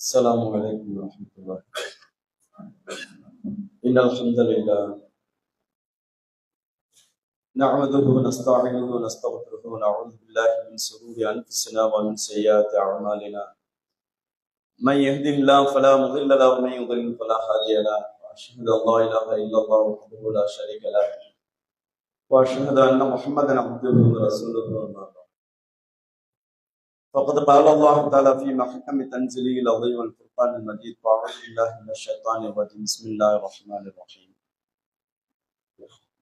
السلام عليكم ورحمة الله. إن الحمد لله نعمده ونستعينه ونستغفره ونعوذ بالله من شرور أنفسنا ومن سيئات أعمالنا. من يهده الله فلا مضل له ومن يضلل فلا هادي له. وأشهد أن لا إله إلا الله وحده لا شريك له وأشهد أن محمدا عبده ورسوله. أما بعد فقد قال الله تعالى في محكم تنزيله العظيم والفرقان المجيد. أعوذ بالله من الشيطان الرجيم. بسم الله الرحمن الرحيم.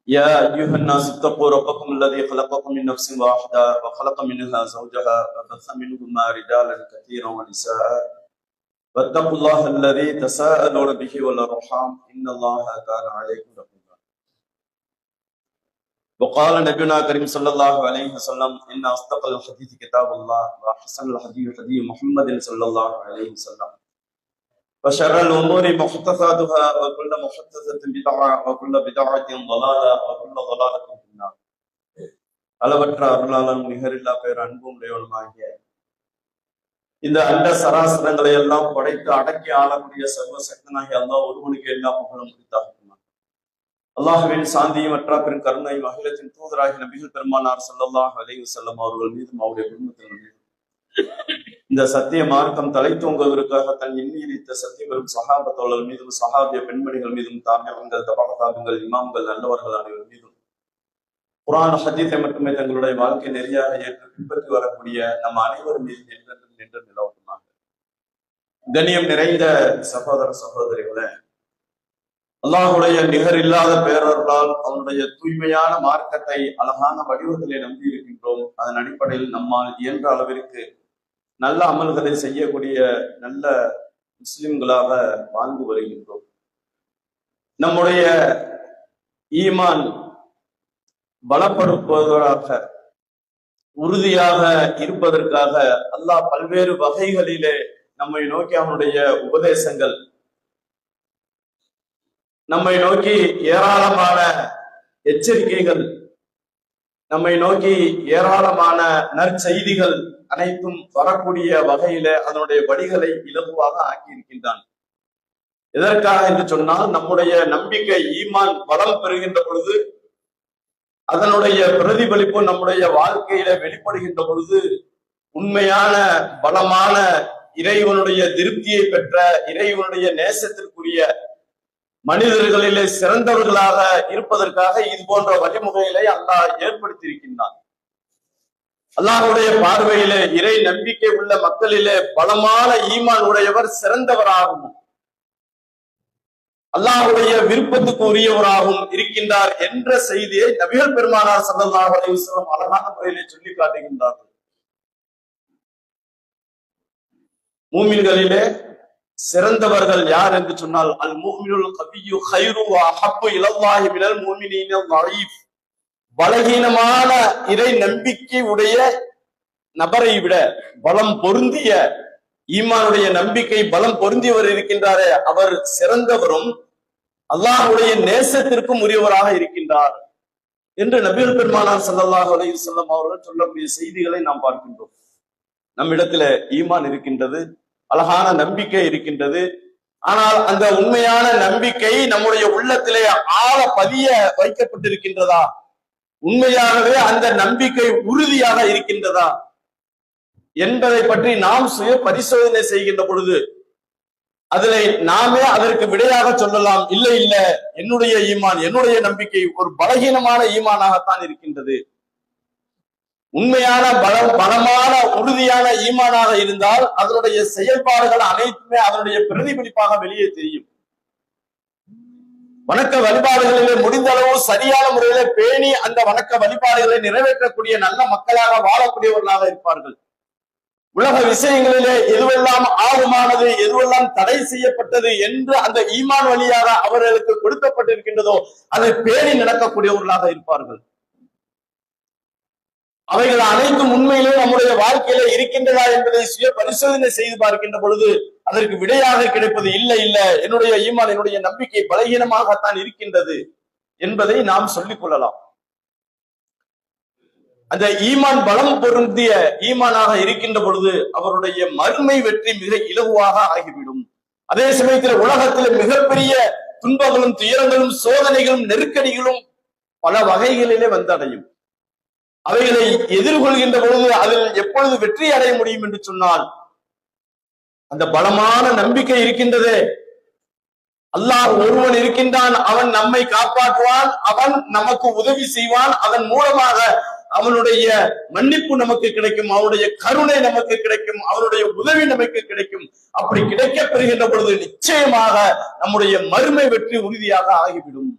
يا أيها الناس اتقوا ربكم الذي خلقكم من نفس واحدة وخلق منها زوجها وبث منهما رجالا كثيرا ونساء واتقوا الله الذي تساءلون به والأرحام إن الله كان عليكم رقيبا. وقال نبينا كريم صلى الله عليه وسلم إن أصدق الحديث كتاب الله وأحسن الحديث حديث محمد صلى الله عليه وسلم وشر الأمور محدثاتها وكل محدثة بدعة وكل بدعة ضلالة وكل ضلالة في النار. அளவற்ற அருளாளன் நிகரில்லா பேர் அன்பும் இறைவனுமாகிய இந்த அண்ட சராசரங்களை எல்லாம் படைத்து அடக்கி ஆளக்கூடிய சர்வ சக்தனாகிய அல்லாஹ் ஒருவனுக்கு எல்லா புகழும் குறித்தாகும். அல்லாஹுவின் சாந்தியும் அற்றா பெரும் கருணையும் அகிலத்தின் தூதராகிய நபிகள் பெருமானார் ஸல்லல்லாஹு அலைஹி வஸல்லம் அவர்கள் மீதும் அவருடைய குடும்பத்தினர் மீதும் இந்த சத்திய மார்க்கம் தலை தோங்குவதற்காக தன் எண்ணியளித்த சத்திய பெரும் சஹாபத்தோழர்கள் மீதும் சஹாபிய பெண்மணிகள் மீதும் தாபியங்கள் தபாகதாபிகள் இமாம்கள் நல்லவர்கள் அனைவர் மீதும் குர்ஆன் ஹதீஸை மட்டுமே தங்களுடைய வாழ்க்கை நெறியாக ஏற்று பின்பற்றி வரக்கூடிய நம்ம அனைவரும் மீது என்றென்றும் நின்று நிலவட்டுமாக. கண்ணியம் நிறைந்த சகோதர சகோதரிகளே, அல்லாஹுடைய நிகர் இல்லாத பேரர்களால் அவனுடைய தூய்மையான மார்க்கத்தை அழகான வடிவத்திலே நம்பி இருக்கின்றோம். அதன் அடிப்படையில் நம்மால் இயன்ற அளவிற்கு நல்ல அமல்களை செய்யக்கூடிய நல்ல முஸ்லிம்களாக வாழ்ந்து வருகின்றோம். நம்முடைய ஈமான் பலப்படுத்துவதற்காக உறுதியாக இருப்பதற்காக அல்லாஹ் பல்வேறு வகைகளிலே நம்மை நோக்கி அவனுடைய உபதேசங்கள், நம்மை நோக்கி ஏராளமான எச்சரிக்கைகள், நம்மை நோக்கி ஏராளமான நற்செய்திகள் அனைத்தும் வரக்கூடிய வகையில அதனுடைய வழிகளை இலகுவாக ஆக்கி இருக்கின்றான். எதற்காக என்று சொன்னால், நம்முடைய நம்பிக்கை ஈமான் பலம் பெறுகின்ற பொழுது அதனுடைய பிரதிபலிப்பு நம்முடைய வாழ்க்கையில வெளிப்படுகின்ற பொழுது உண்மையான பலமான இறைவனுடைய திருப்தியை பெற்ற இறைவனுடைய நேசத்திற்குரிய மனிதர்களிலே சிறந்தவர்களாக இருப்பதற்காக இது போன்ற வழிமுறைகளை அல்லாஹ் ஏற்படுத்தியிருக்கின்றான். அல்லாஹுடைய பார்வையிலே இறை நம்பிக்கை உள்ள மக்களிலே பலமான ஈமான் உடையவர் சிறந்தவராகவும் அல்லாஹுடைய விருப்பத்துக்கு உரியவராகவும் இருக்கின்றார் என்ற செய்தியை நபிகள் பெருமானார் ஸல்லல்லாஹு அலைஹி வஸல்லம் அழகான முறையிலே சொல்லி காட்டுகின்றார்கள். மூமின்களிலே சிறந்தவர்கள் யார் என்று சொன்னால், அல் முஃமினுல் கவிய்யு கைரு வ அஹப்பு இலல்லாஹி மினல் முஃமினீன ضعீஃப். பலகீனமான இறை நம்பிக்கை உடைய நபரை விட பலம் பொருந்திய ஈமானுடைய நம்பிக்கை பலம் பொருந்தியவர் இருக்கின்றாரே, அவர் சிறந்தவரும் அல்லாஹ்வுடைய நேசத்திற்கும் உரியவராக இருக்கின்றார் என்று நபிகள் பெருமானார் ஸல்லல்லாஹு அலைஹி வஸல்லம் அவர்கள் சொல்லக்கூடிய செய்திகளை நாம் பார்க்கின்றோம். நம்மிடத்துல ஈமான் இருக்கின்றது, அழகான நம்பிக்கை இருக்கின்றது. ஆனால் அந்த உண்மையான நம்பிக்கை நம்முடைய உள்ளத்திலே ஆழ பதிய வைக்கப்பட்டிருக்கின்றதா? உண்மையாகவே அந்த நம்பிக்கை உறுதியாக இருக்கின்றதா என்பதை பற்றி நாம் சுய பரிசோதனை செய்கின்ற பொழுது அதில் நாமே அதற்கு விடையாக சொல்லலாம், இல்லை இல்ல, என்னுடைய ஈமான் என்னுடைய நம்பிக்கை ஒரு பலகீனமான ஈமானாகத்தான் இருக்கின்றது. உண்மையான பலமான உறுதியான ஈமானாக இருந்தால் அதனுடைய செயல்பாடுகள் அனைத்துமே அதனுடைய பிரதிபலிப்பாக வெளியே தெரியும். வணக்க வழிபாடுகளிலே முடிந்த அளவு சரியான முறையில பேணி அந்த வணக்க வழிபாடுகளை நிறைவேற்றக்கூடிய நல்ல மக்களாக வாழக்கூடியவர்களாக இருப்பார்கள். உலக விஷயங்களிலே எதுவெல்லாம் ஆகுமானது, எதுவெல்லாம் தடை செய்யப்பட்டது என்று அந்த ஈமான் வழியாக அவர்களுக்கு கொடுக்கப்பட்டிருக்கின்றதோ அதை பேணி நடக்கக்கூடியவர்களாக இருப்பார்கள். அவைகள் அனைத்தும் உண்மையிலே நம்முடைய வாழ்க்கையில இருக்கின்றதா என்பதை சுய பரிசோதனை செய்து பார்க்கின்ற பொழுது அதற்கு விடையாக கிடைப்பது இல்லை இல்ல, என்னுடைய ஈமான் என்னுடைய நம்பிக்கை பலகீனமாகத்தான் இருக்கின்றது என்பதை நாம் சொல்லிக் கொள்ளலாம். அந்த ஈமான் பலம் பொருந்திய ஈமானாக இருக்கின்ற பொழுது அவருடைய மறுமை வெற்றி மிக இலகுவாக ஆகிவிடும். அதே சமயத்தில் உலகத்தில் மிகப்பெரிய துன்பங்களும் துயரங்களும் சோதனைகளும் நெருக்கடிகளும் பல வகைகளிலே வந்தடையும். அவைகளை எதிர்கொள்கின்ற பொழுது அதில் எப்பொழுது வெற்றி அடைய முடியும் என்று சொன்னால் அந்த பலமான நம்பிக்கை இருக்கின்றதே, அல்லாஹ் ஒருவன் இருக்கின்றான், அவன் நம்மை காப்பாற்றுவான், அவன் நமக்கு உதவி செய்வான், அதன் மூலமாக அவனுடைய மன்னிப்பு நமக்கு கிடைக்கும், அவனுடைய கருணை நமக்கு கிடைக்கும், அவனுடைய உதவி நமக்கு கிடைக்கும். அப்படி கிடைக்க பெறுகின்ற பொழுது நிச்சயமாக நம்முடைய மறுமை வெற்றி உறுதியாக ஆகிவிடும்.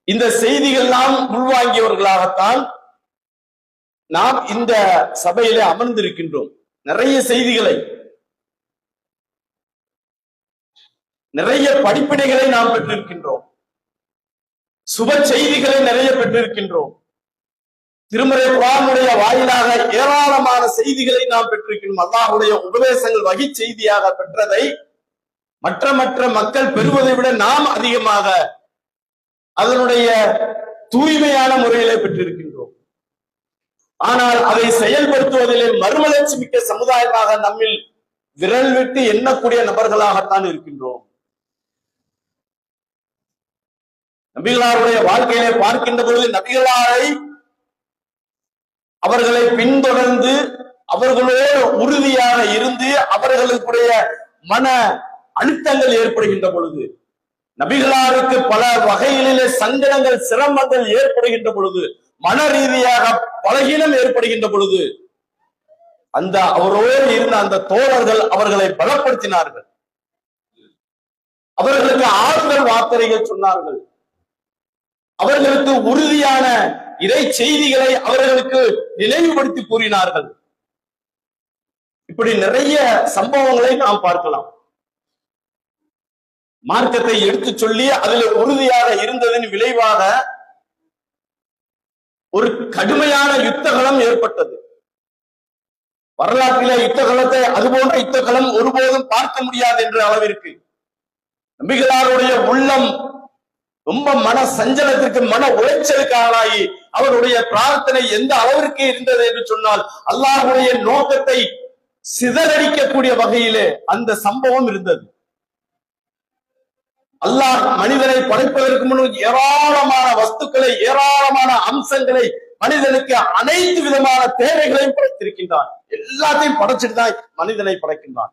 இந்த செய்திகள்லாம் உள்வாங்கியவர்களாகத்தான் நாம் இந்த சபையிலே அமர்ந்திருக்கின்றோம். நிறைய செய்திகளை, நிறைய படிப்பினைகளை நாம் பெற்றிருக்கின்றோம். சுப செய்திகளை நிறைய பெற்றிருக்கின்றோம். திருமறை குர்ஆனுடைய வாயிலாக ஏராளமான செய்திகளை நாம் பெற்றிருக்கின்றோம். அல்லாஹ்வுடைய உபதேசங்கள் வகை செய்தியாக பெற்றதை மற்ற மக்கள் பெறுவதை விட நாம் அதிகமாக அதனுடைய தூய்மையான முறையிலே பெற்றிருக்கின்றோம். ஆனால் அதை செயல்படுத்துவதிலே மறுமலர்ச்சி மிக்க சமுதாயமாக நம்மில் விரல் விட்டு எண்ணக்கூடிய நபர்களாகத்தான் இருக்கின்றோம். நபிகளாருடைய வாழ்க்கையிலே பார்க்கின்ற பொழுது நபிகளாரை அவர்களை பின்தொடர்ந்து அவர்களோடு உறுதியாக இருந்து அவர்களுடைய மன அழுத்தங்கள் ஏற்படுகின்ற பொழுது, நபிகளாருக்கு பல வகைகளிலே சங்கடங்கள் சிரமங்கள் ஏற்படுகின்ற பொழுது, மன ரீதியாக பலகீனம் ஏற்படுகின்ற பொழுது அந்த அவரோடு இருந்த அந்த தோழர்கள் அவர்களை பலப்படுத்தினார்கள். அவர்களுக்கு ஆறுதல் வார்த்தைகள் சொன்னார்கள். அவர்களுக்கு உறுதியான இறை செய்திகளை அவர்களுக்கு நினைவுபடுத்தி கூறினார்கள். இப்படி நிறைய சம்பவங்களை நாம் பார்க்கலாம். மார்க்கத்தை எடுத்து சொல்லி அதில் உறுதியாக இருந்ததன் விளைவாக ஒரு கடுமையான யுத்தகலம் ஏற்பட்டது. வரலாற்றிலே யுத்தகலத்தை அதுபோன்ற யுத்தகலம் ஒருபோதும் பார்க்க முடியாது என்ற அளவிற்கு நபிகளாருடைய உள்ளம் ரொம்ப மன சஞ்சலத்திற்கு மன உளைச்சலுக்கு ஆளாகி அவருடைய பிரார்த்தனை எந்த அளவிற்கு இருந்தது என்று சொன்னால் அல்லாஹ்வுடைய நோக்கத்தை சிதறடிக்கக்கூடிய வகையிலே அந்த சம்பவம் இருந்தது. அல்லாஹ் மனிதனை படைப்பதற்கு முன் ஏராளமான வஸ்துக்களை, ஏராளமான அம்சங்களை, மனிதனுக்கு அனைத்து விதமான தேவைகளையும் படைத்திருக்கின்றான். எல்லாத்தையும் படைச்சிட்டு தான் மனிதனை படைக்கின்றான்.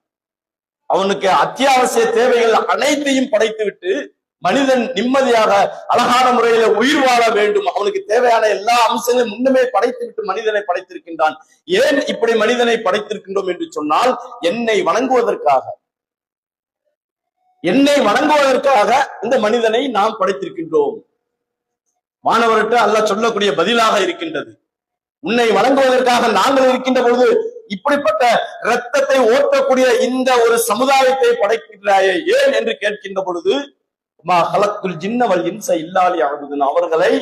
அவனுக்கு அத்தியாவசிய தேவைகள் அனைத்தையும் படைத்துவிட்டு மனிதன் நிம்மதியாக அழகான முறையில உயிர் வாழ வேண்டும், அவனுக்கு தேவையான எல்லா அம்சங்களையும் முன்னமே படைத்து விட்டு மனிதனை படைத்திருக்கின்றான். ஏன் இப்படி மனிதனை படைத்திருக்கின்றோம் என்று சொன்னால் என்னை வணங்குவதற்காக இந்த மனிதனை நாம் படைத்திருக்கின்றோம். மாணவர்கிட்ட அல்லாஹ் சொல்லக்கூடிய பதிலாக இருக்கின்றது. உன்னை வணங்குவதற்காக நாங்கள் இருக்கின்ற பொழுது இப்படிப்பட்ட இரத்தத்தை ஓட்டக்கூடிய இந்த ஒரு சமுதாயத்தை படைக்கிறாயே ஏன் என்று கேட்கின்ற பொழுது அவர்களை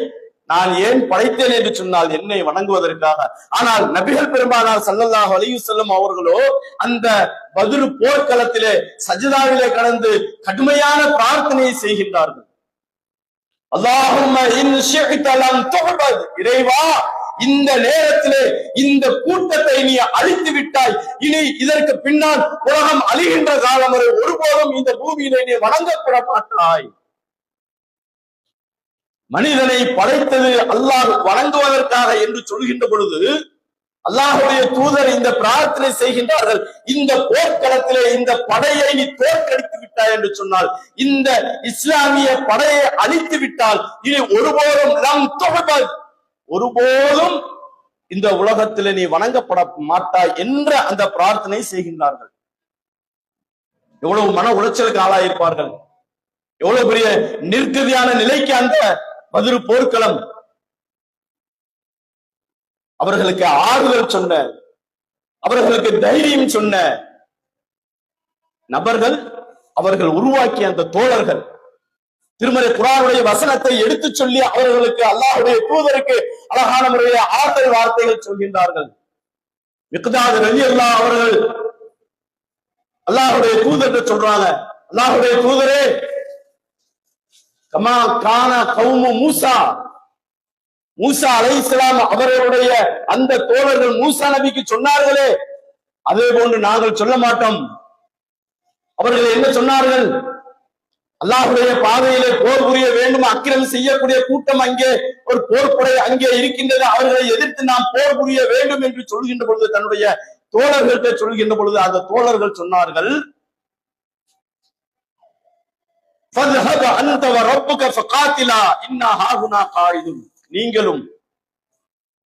நான் ஏன் படைத்தேன் என்று சொன்னால் என்னை வணங்குவதற்காக. ஆனால் நபிகள் பெருமானார் ஸல்லல்லாஹு அலைஹி வஸல்லம் அவர்களோ அந்த பத்ர் போர்க்களத்திலே சஜ்தாவிலே கடந்து கடுமையான பிரார்த்தனையை செய்கின்றார்கள். அல்லாஹும்ம இன் ஷி'த லம் து'பத், இறைவா இந்த நேரத்திலே இந்த கூட்டத்தை நீ அழித்து விட்டாய், இனி இதற்கு பின்னால் உலகம் அழிகின்ற காலம் வரை ஒருபோதும் இந்த பூமியிலே நீ வணங்கப்பட மாட்டாய். மனிதனை படைத்தது அல்லாஹ் வணங்குவதற்காக என்று சொல்கின்ற பொழுது அல்லாஹ்வுடைய தூதர் இந்த பிரார்த்தனை செய்கின்றார்கள். இந்த போர்க்களத்திலே இந்த படையை நீ தோற்கடித்து விட்டாய் என்று சொன்னால், இந்த இஸ்லாமிய படையை அழித்து விட்டால் இனி ஒருபோதும் லம் து'பத், ஒருபோதும் இந்த உலகத்திலே நீ வணங்கப்பட மாட்டாய் என்ற அந்த பிரார்த்தனை செய்கின்றார்கள். எவ்வளவு மன உளைச்சலுக்கு ஆளாயிருப்பார்கள், எவ்வளவு பெரிய நிர்கதியான நிலைக்கு அந்த பத்ர் போர்க்களம். அவர்களுக்கு ஆறுதல் சொன்ன, அவர்களுக்கு தைரியம் சொன்ன நபர்கள், அவர்கள் உருவாக்கிய அந்த தோழர்கள் திருமறை குர்ஆனுடைய வசனத்தை எடுத்து சொல்லி அவர்களுக்கு அல்லாஹ்வுடைய தூதருக்கு அழகான முறையில் ஆறுதல் வார்த்தைகள் சொல்கின்றார்கள். மிக்தாத் ரலியல்லாஹு அவர்கள் அல்லாஹ்வுடைய தூதர் சொல்றாங்க, அல்லாஹ்வுடைய தூதரே கமா கான கௌமு மூசா, மூசா அலைஹிஸ்ஸலாம் அவர்களுடைய அந்த தோழர்கள் மூசா நபிக்கு சொன்னார்களே, அதே போன்று நாங்கள் சொல்ல மாட்டோம். அவர்கள் என்ன சொன்னார்கள்? அல்லாஹ்வுடைய பாதையிலே போர் புரிய வேண்டும், அக்கிரம் செய்யக்கூடிய கூட்டம் அங்கே ஒரு போர்ப்படை அங்கே இருக்கின்றது, அவர்களை எதிர்த்து நாம் போர் புரிய வேண்டும் என்று சொல்கின்ற பொழுது, தன்னுடைய தோழர்கள்ட்ட சொல்கின்ற பொழுது அந்த தோழர்கள் சொன்னார்கள், நீங்களும்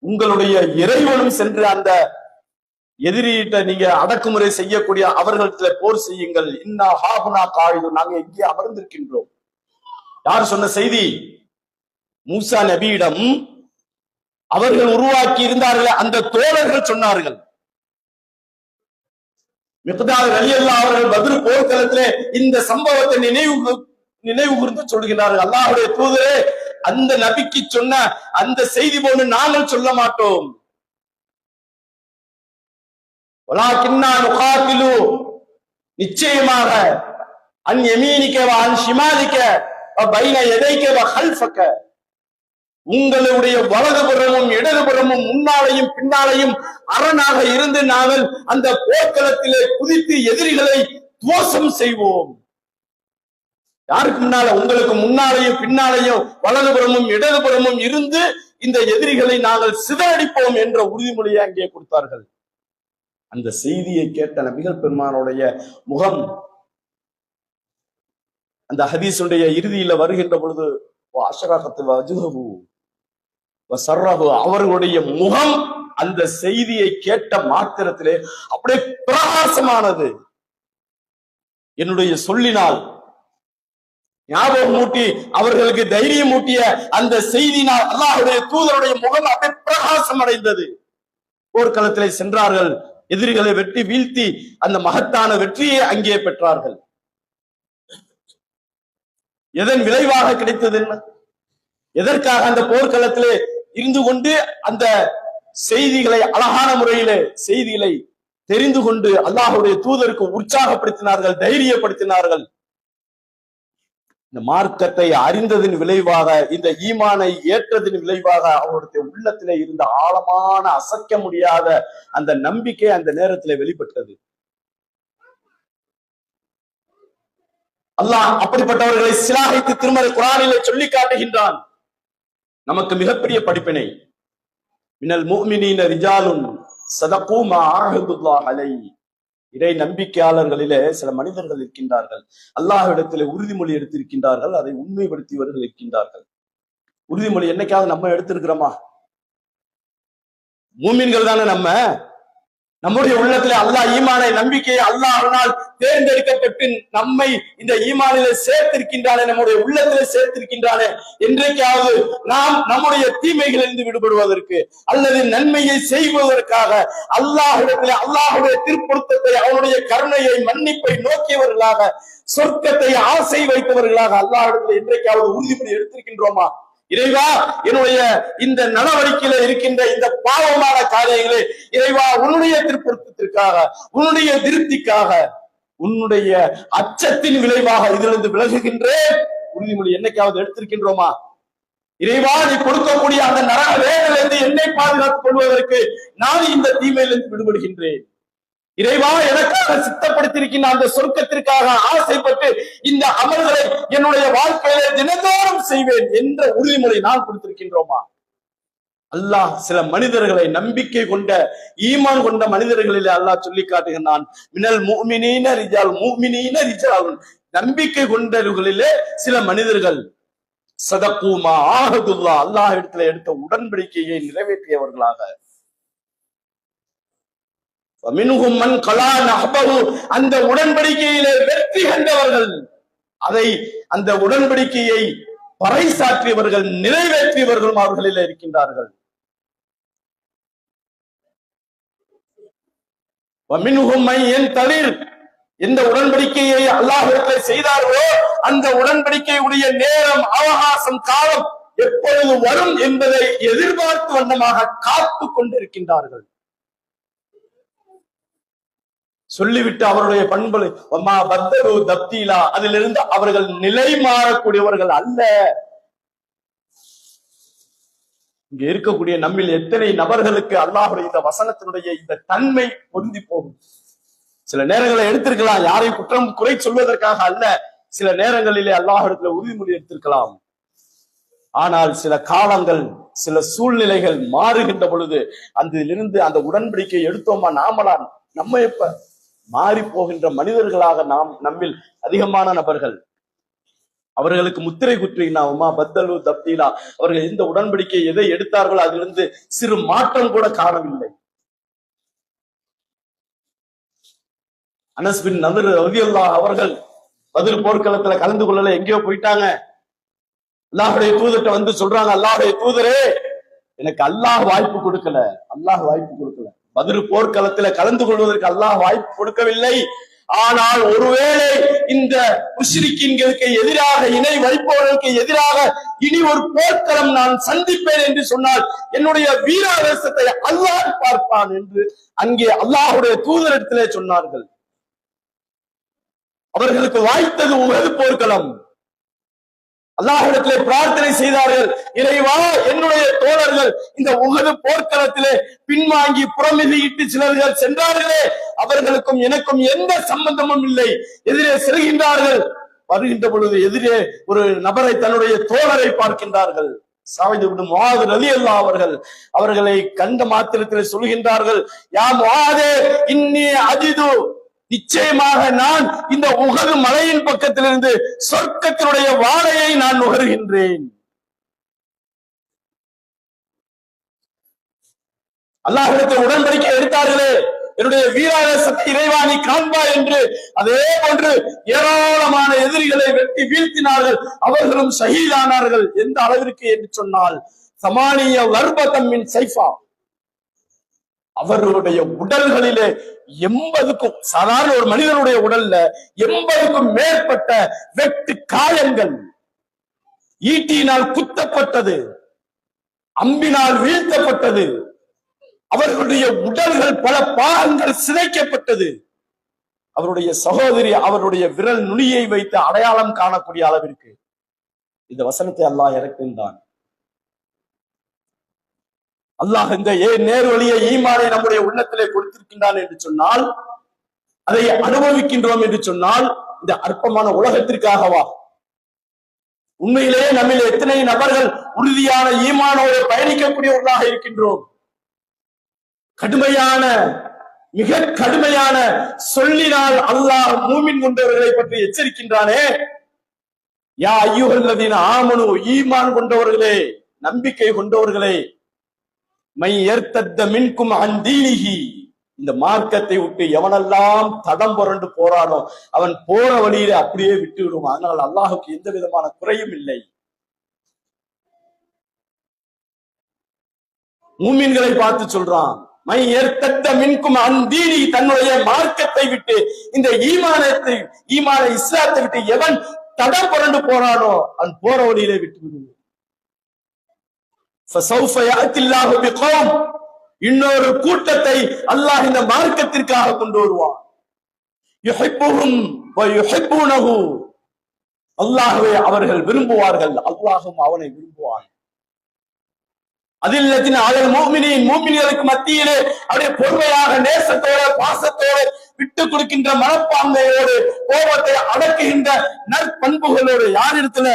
உங்களுடைய இறைவனும் சென்று அந்த எதிரிட்ட நீங்க அடக்குமுறை செய்யக்கூடிய அவர்களிடத்துல போர் செய்யுங்கள். இன்னா ஹாகுனா காயிது, நாங்க எங்கே அமர்ந்திருக்கின்றோம். யார் சொன்ன செய்தி? மூசா நபியிடம் அவர்கள் உருவாக்கி இருந்தார்கள், அந்த தோழர்கள் சொன்னார்கள். மிக்தாத் ரலியல்லாஹு அவர்கள் பத்ர் போர்க்களத்திலே இந்த சம்பவத்தை நினைவு கூர்ந்து சொல்கிறார்கள், அல்லாஹ்வுடைய தூதரே, அந்த நபிக்கு சொன்ன அந்த செய்தி போன்று நாங்கள் சொல்ல மாட்டோம். நிச்சயமாக அன் யமீனிக வ அன் ஷிமாலிக வ பைன யதைக வ கல்ஃபக, உங்களுடைய வலதுபுறமும் இடதுபுறமும் முன்னாலையும் பின்னாலையும் அரணாக இருந்து நாங்கள் அந்த போர்க்களத்திலே குதித்து எதிரிகளை துவசம் செய்வோம். யாருக்கு முன்னால? உங்களுக்கு முன்னாலையும் பின்னாலையும் வலதுபுறமும் இடதுபுறமும் இருந்து இந்த எதிரிகளை நாங்கள் சிதறடிப்போம் என்ற உறுதிமொழியை அங்கே கொடுத்தார்கள். அந்த செய்தியை கேட்ட நபிகள் பெருமானுடைய முகம் அந்த ஹதீஸுடைய இறுதியில வருகின்ற பொழுது அவர்களுடைய முகம் அந்த செய்தியை கேட்ட மாத்திரத்திலே அப்படியே பிரகாசமானது. என்னுடைய சொல்லினால் ஞாபகம் மூட்டி அவர்களுக்கு தைரியம் மூட்டிய அந்த செய்தினால் அல்லாஹ்வுடைய தூதருடைய முகம் அப்படியே பிரகாசம் அடைந்தது. போர்க்களத்திலே சென்றார்கள், எதிரிகளை வெட்டி வீழ்த்தி அந்த மகத்தான வெற்றியை அங்கே பெற்றார்கள். எதன் விளைவாக கிடைத்தது என்ன? எதற்காக அந்த போர்க்களத்திலே இருந்து கொண்டு அந்த செய்திகளை அழகான முறையிலே செய்திகளை தெரிந்து கொண்டு அல்லாஹ்வுடைய தூதருக்கு உற்சாகப்படுத்தினார்கள், தைரியப்படுத்தினார்கள். இந்த மார்க்கத்தை அறிந்ததின் விளைவாக, இந்த ஈமானை ஏற்றதின் விளைவாக அவருடைய உள்ளத்திலே இருந்த ஆழமான அசைக்க முடியாத அந்த நம்பிக்கை அந்த நேரத்திலே வெளிப்பட்டது. அல்லாஹ் அப்படிப்பட்டவர்களை சிலாகித்து திருமறை குர்ஆனிலே சொல்லி காட்டுகின்றான். நமக்கு மிகப்பெரிய படிப்பினை. மினல் முஃமினீன ரிஜாலுன் ஸதகு மா ஆஹதுல்லாஹ் அலைஹி, இறை நம்பிக்கையாளர்களிலே சில மனிதர்கள் இருக்கின்றார்கள், அல்லாஹ்விடத்திலே உறுதிமொழி எடுத்திருக்கின்றார்கள், அதை உண்மைப்படுத்தியவர்கள் இருக்கின்றார்கள். உறுதிமொழி என்னைக்காவது நம்ம எடுத்திருக்கிறோமா? மூமின்கள் தானே நம்ம. நம்முடைய உள்ளத்திலே அல்லாஹ் ஈமானை நம்பிக்கையை அல்லாஹ்வினால் தேர்ந்தெடுக்கப்பட்டு நம்மை இந்த ஈமானிலே சேர்த்திருக்கின்றானே, நம்முடைய உள்ளத்திலே சேர்த்திருக்கின்றானே, என்றைக்காவது நாம் நம்முடைய தீமைகளிலிருந்து விடுபடுவதற்கு அல்லது நன்மையை செய்வதற்காக அல்லாஹ்விடத்திலே அல்லாஹ்வுடைய திருப்பொருத்தத்தை, அவனுடைய கருணையை, மன்னிப்பை நோக்கியவர்களாக, சொர்க்கத்தை ஆசை வைத்தவர்களாக அல்லாஹ்விடத்திலே என்றைக்காவது உறுதிமொழி எடுத்திருக்கின்றோமா? இறைவா, என்னுடைய இந்த நடவடிக்கையில இருக்கின்ற இந்த பாவமான காரியங்களே இறைவா உன்னுடைய திருப்பொருத்தத்திற்காக, உன்னுடைய திருப்திக்காக, உன்னுடைய அச்சத்தின் விளைவாக இதிலிருந்து விலகுகின்றேன் உறுதிமொழி என்னைக்காவது எடுத்திருக்கின்றோமா? இறைவா, நீ கொடுக்கக்கூடிய அந்த நரக வேதனையிலிருந்து என்னை பாதுகாத்துக் கொள்வதற்கு நான் இந்த தீமையிலிருந்து விடுபடுகின்றேன். இறைவா, எனக்காக சித்தப்படுத்தியிருக்கின்ற அந்த சொர்க்கத்திற்காக ஆசைப்பட்டு இந்த அமல்களை என்னுடைய வாழ்க்கையில தினந்தோறும் செய்வேன் என்ற உறுதிமொழி நான் கொடுத்திருக்கின்றோமா? அல்லாஹ் சில மனிதர்களை, நம்பிக்கை கொண்ட ஈமான் கொண்ட மனிதர்களிலே அல்லாஹ் சொல்லி காட்டுகிறான், மினல் முஃமினீன ரிஜால், முஃமினீன ரிஜால், நம்பிக்கை கொண்டவர்களிலே சில மனிதர்கள் ஸதகு மா ஆஹதுல்லாஹ், அல்லாஹ் இடத்துல எடுத்த உடன்படிக்கையை நிறைவேற்றியவர்களாக, அந்த உடன்படிக்கையிலே வெற்றி கண்டவர்கள், அதை அந்த உடன்படிக்கையை பறைசாற்றியவர்கள், நிறைவேற்றியவர்களும் அவர்களில் இருக்கின்றார்கள். எந்த உடன்படிக்கையை அல்லாஹ்விடத்திலே செய்தார்களோ அந்த உடன்படிக்கையுடைய நேரம், அவகாசம், காலம் எப்பொழுது வரும் என்பதை எதிர்பார்த்து வண்ணமாக காத்து கொண்டிருக்கின்றார்கள். சொல்லிவிட்டு அவருடைய பண்புகளை தப்தீலா, அதிலிருந்து அவர்கள் நிலை மாறக்கூடியவர்கள் அல்ல. இங்க இருக்கக்கூடிய நம்மில் எத்தனை நபர்களுக்கு அல்லாஹுடைய இந்த வசனத்தினுடைய இந்த தன்மை பொருந்தி போகும்? சில நேரங்களை எடுத்திருக்கலாம், யாரையும் குற்றம் குறை சொல்வதற்காக அல்ல, சில நேரங்களிலே அல்லாஹ்விடத்துல உறுதிமொழி எடுத்திருக்கலாம். ஆனால் சில காலங்கள் சில சூழ்நிலைகள் மாறுகின்ற பொழுது அதிலிருந்து அந்த உடன்படிக்கை எடுத்தோமா நாமளா நம்ம இப்ப மாறி போகின்ற மனிதர்களாக நம்மில் அதிகமான நபர்கள் அவர்களுக்கு முத்திரை குற்றினாவுமா பத்தலு தப்தீலா, அவர்கள் எந்த உடன்படிக்கை எதை எடுத்தார்களோ அதிலிருந்து சிறு மாற்றம் கூட காணவில்லை. அனஸ் பின் நதர் ரலியல்லாஹு அவர்கள் பத்ர் போர்க்களத்துல கலந்து கொள்ளல, எங்கேயோ போயிட்டாங்க. அல்லாஹ்வுடைய தூதர்கிட்ட வந்து சொல்றாங்க, அல்லாஹ்வுடைய தூதரே, எனக்கு அல்லாஹ் வாய்ப்பு கொடுக்கல. பத்ர் போர்க்களத்துல கலந்து கொள்வதற்கு அல்லாஹ் வாய்ப்பு கொடுக்கவில்லை. ஆனால் ஒருவேளை இந்த முஷ்ரிக்கீன்களுக்கு எதிராக, இணை வைப்பவர்களுக்கு எதிராக இனி ஒரு போர்க்களம் நான் சந்திப்பேன் என்று சொன்னால் என்னுடைய வீராவேசத்தை அல்லாஹ் பார்ப்பான் என்று அங்கே அல்லாஹ்வுடைய தூதரிடத்திலே சொன்னார்கள். அவர்களுக்கு வாய்த்தது உஹது போர்க்களம். அல்லாஹ்விடத்திலே பிரார்த்தனை செய்தார்கள், இறைவா, என்னுடைய தோழர்கள் இந்த உஹது போர்க்களத்திலே பின்வாங்கி புறமிதியிட்டு சிலர்கள் சென்றார்களே, அவர்களுக்கும் எனக்கும் எந்த சம்பந்தமும் இல்லை. எதிரே செல்கின்றார்கள், வருகின்ற பொழுது எதிரே ஒரு நபரை, தன்னுடைய தோழரை பார்க்கின்றார்கள். ஸஅத் இப்னு முஆத் ரலியல்லாஹு அவர்கள் அவர்களை கண்ட மாத்திரத்திலே சொல்கின்றார்கள், யா முஆதே, இன்னி அஜிது, நிச்சயமாக நான் இந்த உஹது மலையின் பக்கத்திலிருந்து சொர்க்கத்தினுடைய வாடையை நான் நுகர்கின்றேன். அல்லாஹ்விடத்தில் உடன்படிக்கை எடுத்தார்களே, என்னுடைய வீராவேசத்தை இறைவா நீ காண்பா என்று. அதே போன்று ஏராளமான எதிரிகளை வெட்டி வீழ்த்தினார்கள், அவர்களும் ஷஹீதானார்கள். எந்த அளவிற்கு என்று சொன்னால், சமானிய வர்பதமின் சைஃபா, அவர்களுடைய உடல்களிலே 80க்கும், சாதாரண ஒரு மனிதனுடைய உடல்ல 80க்கும் மேற்பட்ட வெட்டு காயங்கள், ஈட்டியினால் குத்தப்பட்டது, அம்பினால் வீழ்த்தப்பட்டது, அவர்களுடைய உடல்கள் பல பாகங்கள் சிதைக்கப்பட்டது. அவருடைய சகோதரி அவருடைய விரல் நுனியை வைத்து அடையாளம் காணக்கூடிய அளவிற்கு இந்த வசனத்தை அல்லாஹ் இறக்கின்றான். அல்லாஹ் இந்த நேர் வழிய ஈமானை நம்முடைய உள்ளத்திலே கொடுத்திருக்கின்றான் என்று சொன்னால், அதை அனுபவிக்கின்றோம் என்று சொன்னால், இந்த அற்பமான உலகத்திற்காகவா? உண்மையிலேயே நம்மில் எத்தனை நபர்கள் உறுதியான ஈமானோடு பயணிக்கக்கூடியவர்களாக இருக்கின்றோம்? கடுமையான, மிக கடுமையான சொல்லினால் அல்லாஹ் மூமின் கொண்டவர்களை பற்றி எச்சரிக்கின்றானே, யா அய்யுஹல்லதீன ஆமனு, ஈமான் கொண்டவர்களே, நம்பிக்கை கொண்டவர்களே, மை யர்தத்த மின்கும் அன் தீனிஹி, இந்த மார்க்கத்தை விட்டு எவனெல்லாம் தடம் புரண்டு போறானோ அவன் போற வழியில அப்படியே விட்டு விடுவான். அதனால் அல்லாஹுக்கு எந்த விதமான குறையும் இல்லை. மூமின்களை பார்த்து சொல்றான், மை யர்தத்த மின்கும் அன் தீனி, தன்னுடைய மார்க்கத்தை விட்டு, இந்த ஈமான இஸ்லாத்தை விட்டு எவன் தடம் புரண்டு போறானோ அவன் போற வழியிலே விட்டு விடுவான். இன்னொரு கூட்டத்தை அல்லாஹ் இந்த மார்க்கத்திற்காக கொண்டு வருவான். அல்லாஹ்வை அவர்கள் விரும்புவார்கள், அல்லாஹும் அவனை விரும்புவான். அதில்லத்தின் அலல் முஃமினீன், முஃமின்களுக்கு மத்தியிலே அப்படியே பொறுமையாக, நேசத்தோடு, பாசத்தோடு, விட்டு கொடுக்கின்ற மனப்பான்மையோடு, கோபத்தை அடக்குகின்ற நற்பண்புகளோடு, யாரிடத்துல?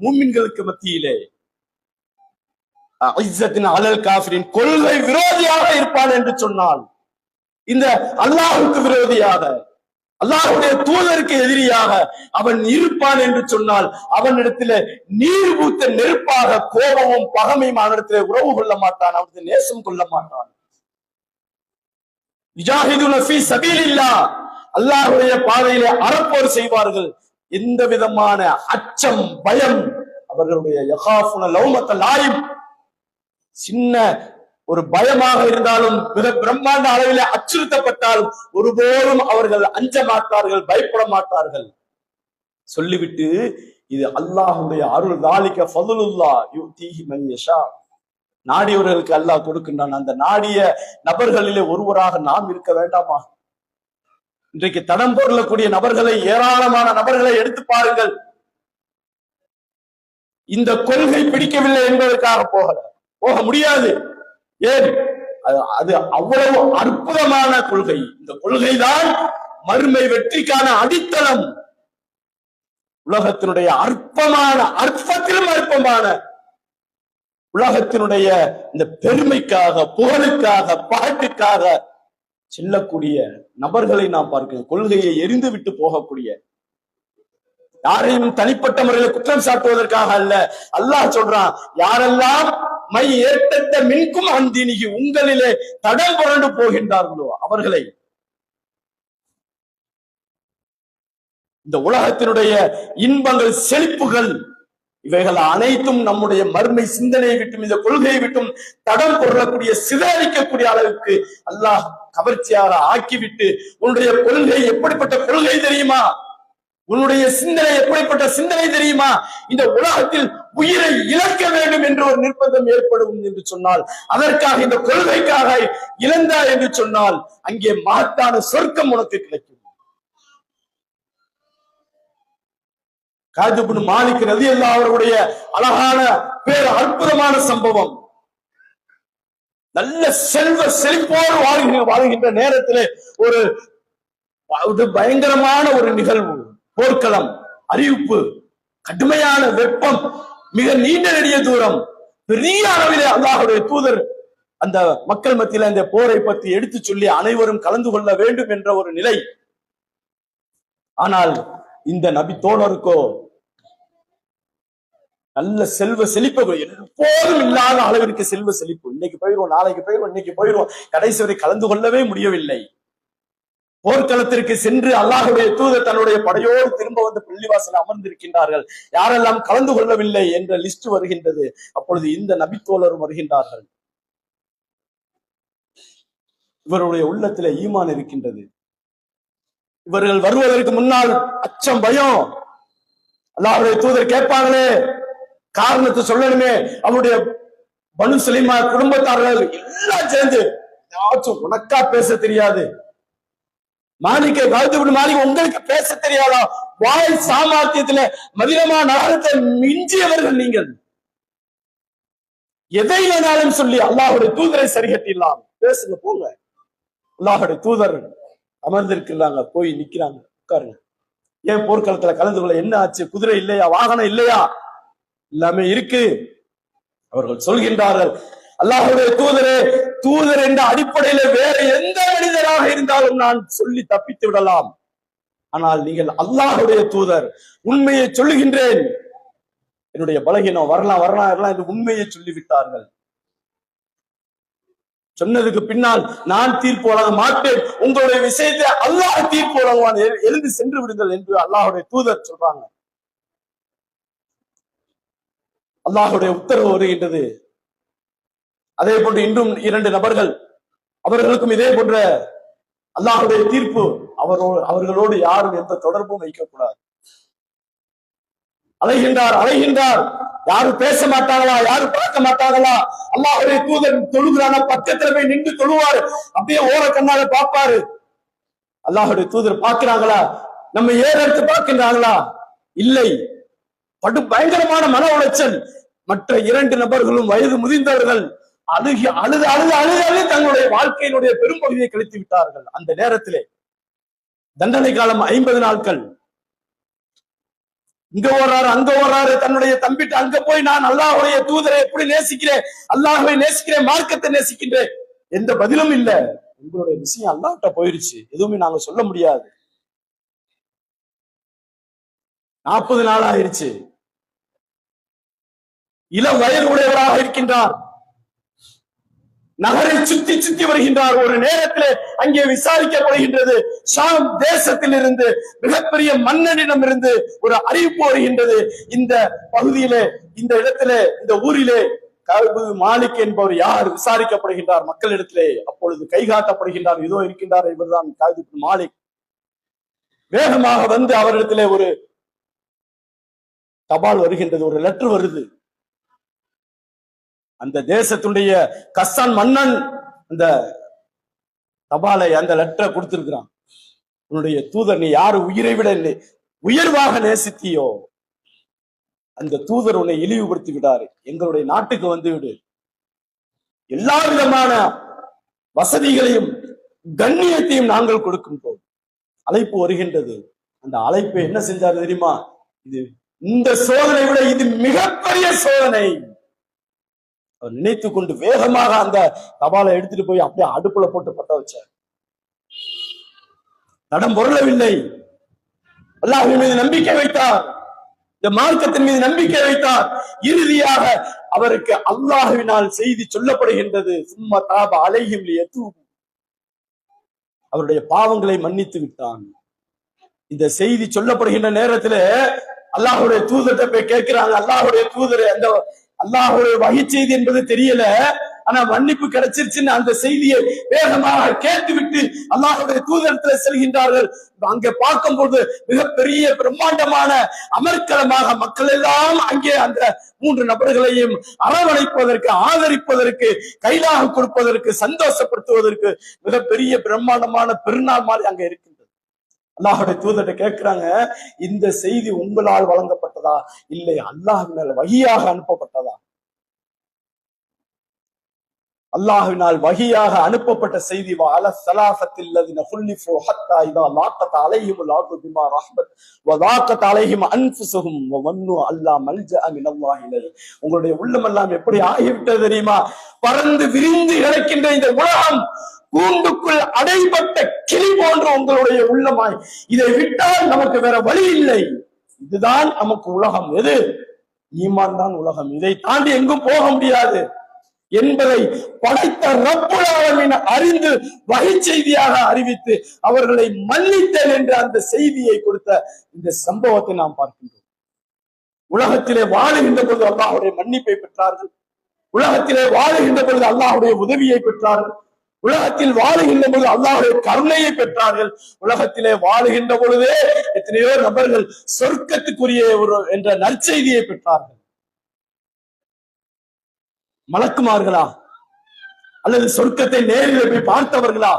முஃமின்களுக்கு மத்தியிலே. அலல் காஃபிரின், கொள்கை விரோதியாக இருப்பான் என்று சொன்னால், இந்த அல்லாஹுக்கு விரோதியாக, அல்லாஹ்வுடைய தூதருக்கு எதிரியாக அவன் இருப்பான் என்று சொன்னால், அவனிடத்துல நீர் ஊத்த நெருப்பாக கோபமும் பகமையும் அவனிடத்திலே உறவு கொள்ள மாட்டான், அவனிடத்தில் நேசம் கொள்ள மாட்டான். யுஜாஹிதுன ஃபீ சபீலில்லாஹ், அல்லாஹ்வுடைய பாதையிலே அறப்போர் செய்வார்கள். எந்த விதமான அச்சம், பயம், அவர்களுடைய யகாஃபுன லௌமத்த லாயிம், சின்ன ஒரு பயமாக இருந்தாலும், மிக பிரம்மாண்ட அளவிலே அச்சுறுத்தப்பட்டாலும் ஒருபோதும் அவர்கள் அஞ்ச மாட்டார்கள், பயப்பட மாட்டார்கள். சொல்லிவிட்டு, இது அல்லாஹ்வுடைய அருள், தாலிக ஃபதுலுல்லாஹ் யுதீஹி மன் யஷா, நாடியவர்களுக்கு அல்லாஹ் கொடுக்கின்றான். அந்த நாடிய நபர்களிலே ஒருவராக நாம் இருக்க வேண்டாமா? இன்றைக்கு தடம் பொருளக்கூடிய நபர்களை, ஏராளமான நபர்களை எடுத்து பாருங்கள். இந்த கொள்கை பிடிக்கவில்லை என்பதற்காக போகல, போக முடியாது. ஏன்? அது அவ்வளவு அற்புதமான கொள்கை. இந்த கொள்கைதான் மறுமை வெற்றிக்கான அடித்தளம். உலகத்தினுடைய அற்பத்திலும் அற்பமான உலகத்தினுடைய இந்த பெருமைக்காக, புகழுக்காக, பாட்டுக்காக செல்லக்கூடிய நபர்களை நாம் பார்க்கிறோம். கொள்கையை எரிந்து விட்டு போகக்கூடிய, யாரையும் தனிப்பட்ட முறையில் குற்றம் சாட்டுவதற்காக அல்ல. அல்லாஹ் சொல்றான், யாரெல்லாம் மை ஏற்பட்ட மின்கும் அந்தினிகி, உங்களிலே தடம் புரண்டு போகின்றார்களோ அவர்களை. இந்த உலகத்தினுடைய இன்பங்கள், செழிப்புகள், இவைகள் அனைத்தும் நம்முடைய மர்மை சிந்தனையை விட்டும், இந்த கொள்கையை விட்டும் தடம் பொருளக்கூடிய, சிதறடிக்கக்கூடிய அளவுக்கு அல்லாஹ் கவர்ச்சியாக ஆக்கிவிட்டு, உன்னுடைய கொள்கை எப்படிப்பட்ட கொள்கை தெரியுமா, உன்னுடைய சிந்தனை எப்படிப்பட்ட சிந்தனை தெரியுமா, இந்த உலகத்தில் உயிரை இழக்க வேண்டும் என்று ஒரு நிர்பந்தம் ஏற்படும் என்று சொன்னால், அதற்காக இந்த கொள்கைக்காக இழந்தா என்று சொன்னால், அங்கே மகத்தான சொர்க்கம் உனக்கு கிடைக்கும். காஜ் இப்னு மாலிக் ரலியல்லாஹு அவர்களுடைய அழகான பேர் அற்புதமான சம்பவம். நல்ல செல்வ செழிப்போடு வாழ்கின்ற நேரத்திலே ஒரு பயங்கரமான ஒரு நிகழ்வு, போர்க்களம், அறிவிப்பு, கடுமையான வெப்பம், மிக நீண்ட நெடிய தூரம், பெரிய அளவிலே அல்லாஹ்வுடைய தூதர் அந்த மக்கள் மத்தியில இந்த போரை பற்றி எடுத்து சொல்லி அனைவரும் கலந்து கொள்ள வேண்டும் என்ற ஒரு நிலை. ஆனால் இந்த நபி தோழருக்கோ நல்ல செல்வ செழிப்பு, எப்போதும் இல்லாத அளவிற்கு செல்வ செழிப்பு. இன்னைக்கு போயிடுவோம், நாளைக்கு போயிடுவோம், இன்னைக்கு போயிடுவோம், கடைசி வரை கலந்து கொள்ளவே முடியவில்லை. போர்க்களத்திற்கு சென்று அல்லாஹ்வுடைய தூதர் தன்னுடைய படையோடு திரும்ப வந்து பள்ளிவாசல் அமர்ந்திருக்கின்றார்கள். யாரெல்லாம் கலந்து கொள்ளவில்லை என்ற லிஸ்ட் வருகின்றது. அப்பொழுது இந்த நபித்தோழரும் வருகின்றார்கள். இவருடைய உள்ளத்திலே ஈமான் இருக்கின்றது. இவர்கள் வருவதற்கு முன்னால் அச்சம், பயம். அல்லாஹ்வுடைய தூதர் கேட்பாங்களே, காரணத்தை சொல்லணுமே. அவருடைய பனு சுலைமா குடும்பத்தார்கள் எல்லாம் சேர்ந்து, யாச்சும் உனக்கா பேச தெரியாது, மாலிக் உங்களுக்கு பேச தெரியாதா, வாய் சாமர்த்தியத்துல மதீனா நகரத்தை மிஞ்சியவர்கள் நீங்கள், எதை வேணாலும் சொல்லி அல்லாஹ்வுடைய தூதரை சரிகட்டிடலாம், பேசுங்க போங்க. அல்லாஹ்வுடைய தூதர் அமர்ந்திருக்கிறாங்க, போய் நிக்கிறாங்க, உட்காருங்க. ஏன் போர்க்களத்துல கலந்து கொள்ள என்ன ஆச்சு? குதிரை இல்லையா, வாகனம் இல்லையா? எல்லாமே இருக்கு. அவர்கள் சொல்கின்றார்கள், அல்லாஹ்வுடைய தூதரே, தூதர் என்ற அடிப்படையில வேற எந்த மனிதராக இருந்தாலும் நான் சொல்லி தப்பித்து விடலாம். ஆனால் நீங்கள் அல்லாஹ்வுடைய தூதர், உண்மையை சொல்லுகின்றேன். என்னுடைய பலகீனம் வரலாம் என்று உண்மையை சொல்லிவிட்டார்கள். சொன்னதுக்கு பின்னால் நான் தீர்ப்பு வழங்க மாட்டேன், உங்களுடைய விஷயத்தை அல்லாஹ் தீர்ப்பு வழங்குவான், எழுந்து சென்று விடுங்கள் என்று அல்லாஹ்வுடைய தூதர் சொல்றாங்க. அல்லாஹ்வுடைய உத்தரவு வருகின்றது. அதே போன்று இன்னும் 2 நபர்கள், அவர்களுக்கும் இதே போன்ற அல்லாஹ்வுடைய தீர்ப்பு. அவர்களோடு யாரும் எந்த தொடர்பும் வைக்கக்கூடாது. அலைகின்றார், யாரும் பேச மாட்டாங்களா, யாரும் பார்க்க மாட்டாங்களா? அல்லாஹ்வுடைய தூதர் தொழுகிறான, பக்கத்துல போய் நின்று தொழுவாரு, அப்படியே ஓர கண்ணால பார்ப்பாரு. அல்லாஹ்வுடைய தூதர் பார்க்கிறாங்களா, நம்ம ஏறெடுத்து பார்க்கின்றாங்களா? இல்லை. படு பயங்கரமான மன உளைச்சல். மற்ற 2 நபர்களும் வயது முதிர்ந்தவர்கள், அழுது தங்களுடைய வாழ்க்கையினுடைய பெரும்பகுதியை கழித்து விட்டார்கள். அந்த நேரத்திலே தண்டனை காலம் 50 நாட்கள். இங்க ஓடுறாரு, அங்க ஓடுறாரு, தன்னுடைய தம்பிட்டு அங்க போய் நான் அல்லாஹ்வுடைய தூதரை எப்படி நேசிக்கிறேன், அல்லாஹ்வை நேசிக்கிறேன், மார்க்கத்தை நேசிக்கின்றேன். எந்த பதிலும் இல்ல. உங்களுடைய விஷயம் அல்லாஹ்ட்ட போயிருச்சு, எதுவுமே நாங்க சொல்ல முடியாது. 40 நாள் ஆயிருச்சு. இளம் வயது உடையவராக இருக்கின்றார். நகரை சுத்தி வருகின்றார். ஒரு நேரத்தில் அங்கே விசாரிக்கப்படுகின்றது. ஷாம் தேசத்தில் இருந்து, மிகப்பெரிய மன்னனிடம் இருந்து ஒரு அறிவிப்பு வருகின்றது. இந்த பகுதியிலே, இந்த இடத்திலே, இந்த ஊரிலே காஜ் மாலிக் என்பவர் யார் விசாரிக்கப்படுகின்றார் மக்களிடத்திலே. அப்பொழுது கை காட்டப்படுகின்றார். இதோ இருக்கின்றார், இவர்தான் காஜ் மாலிக். வேகமாக வந்து அவரிடத்திலே ஒரு தபால் வருகின்றது, ஒரு லெட்டர் வருது. அந்த தேசத்துடைய கஸ்ஸான் மன்னன் அந்த தபாலை, அந்த லெட்டரை கொடுத்திருக்கிறான். உன்னுடைய தூதர் நீ யாரு உயிரை விட உயர்வாக நேசித்தியோ அந்த தூதர் உன்னை இழிவுபடுத்தி விடாரு, எங்களுடைய நாட்டுக்கு வந்து விடு, எல்லா விதமான வசதிகளையும் கண்ணியத்தையும் நாங்கள் கொடுக்கின்றோம். அழைப்பு வருகின்றது. அந்த அழைப்பை என்ன செஞ்சாரு தெரியுமா? இது இந்த சோதனை விட இது மிகப்பெரிய சோதனை. அவர் நினைத்து கொண்டு வேகமாக அந்த தபாலை எடுத்துட்டு போய் அப்படியே அடுப்புல போட்டு பத்த வச்சார். தடம் பொருளவில்லை. அல்லாஹ்வின் மீது நம்பிக்கை வைத்தார், இந்த மார்க்கத்தின் மீது நம்பிக்கை வைத்தார். இறுதியாக அவருக்கு அல்லாஹ்வினால் செய்தி சொல்லப்படுகின்றது, சும்மா தாப அலைஹிம் லியதூபு, அவருடைய பாவங்களை மன்னித்து விட்டான். இந்த செய்தி சொல்லப்படுகின்ற நேரத்துல அல்லாஹுடைய தூதர்கிட்ட போய் கேட்கிறாங்க, அல்லாஹுடைய தூதர், அந்த அல்லாஹுடைய வகை செய்தி என்பது தெரியல, ஆனா மன்னிப்பு கிடைச்சிருச்சுன்னு அந்த செய்தியை வேகமாக கேட்டுவிட்டு அல்லாஹுடைய தூதரத்துல செல்கின்றார்கள். அங்கே பார்க்கும்போது மிகப்பெரிய பிரம்மாண்டமான அமர்க்களமாக மக்கள் எல்லாம் அங்கே அந்த 3 நபர்களையும் அரவணைப்பதற்கு, ஆதரிப்பதற்கு, கைலாக கொடுப்பதற்கு, சந்தோஷப்படுத்துவதற்கு மிகப்பெரிய பிரம்மாண்டமான பெருநாள் மாதிரி அங்க இருக்கின்றது. அல்லாஹுடைய தூதர்கிட்ட கேட்கிறாங்க, இந்த செய்தி உங்களால் வழங்கப்பட்டதா இல்லை அல்லாஹ்வினால் வஹியாக அனுப்பப்பட்டதா? அல்லாஹ்வினால் வஹியாக அனுப்பப்பட்ட செய்தி, வஅல ஸலாஸத்தில் லதீன குல்லிஃபு ஹத்தா இதா லாகத் அலைஹிமுல் அர்து பிமா ரஹ்பத் வ லாகத் அலைஹிம் அன்ஃபுஸுஹும் வ வன்னு அல்லா மல்ஜஅ மினல்லாஹி இலைஹி. உங்களுடைய உள்ளமெல்லாம் எப்படி ஆகிவிட்டது தெரியுமா? பறந்து விரிந்து கிடக்கின்ற இந்த உலகம் கூண்டுக்குள் அடைபட்ட கிளி போன்ற உங்களுடைய உள்ளமாய், இதை விட்டால் நமக்கு வேற வழி இல்லை. இதுதான் நமக்கு உலகம். எது? ஈமான் தான் உலகம். இதை தாண்டி எங்கும் போக முடியாது என்பதை படைத்த ரப்புல் ஆலமீன் அறிந்து வகை செய்தியாக அறிவித்து அவர்களை மன்னித்தேன் என்ற அந்த செய்தியை கொடுத்த இந்த சம்பவத்தை நாம் பார்க்கின்றோம். உலகத்திலே வாழுகின்ற பொழுது அல்லாஹ்வுடைய மன்னிப்பை பெற்றார்கள். உலகத்திலே வாழுகின்ற பொழுது அல்லாஹ்வுடைய உதவியை பெற்றார்கள். உலகத்தில் வாழுகின்ற பொழுது அல்லாஹ்வுடைய கருணையை பெற்றார்கள். உலகத்திலே வாழுகின்ற பொழுதே எத்தனையோ நபர்கள் சொர்க்கத்துக்குரிய என்ற நற்செய்தியை பெற்றார்கள். மலக்குமார்களா அல்லது சொர்க்கத்தை நேரிலே போய் பார்த்தவர்களா,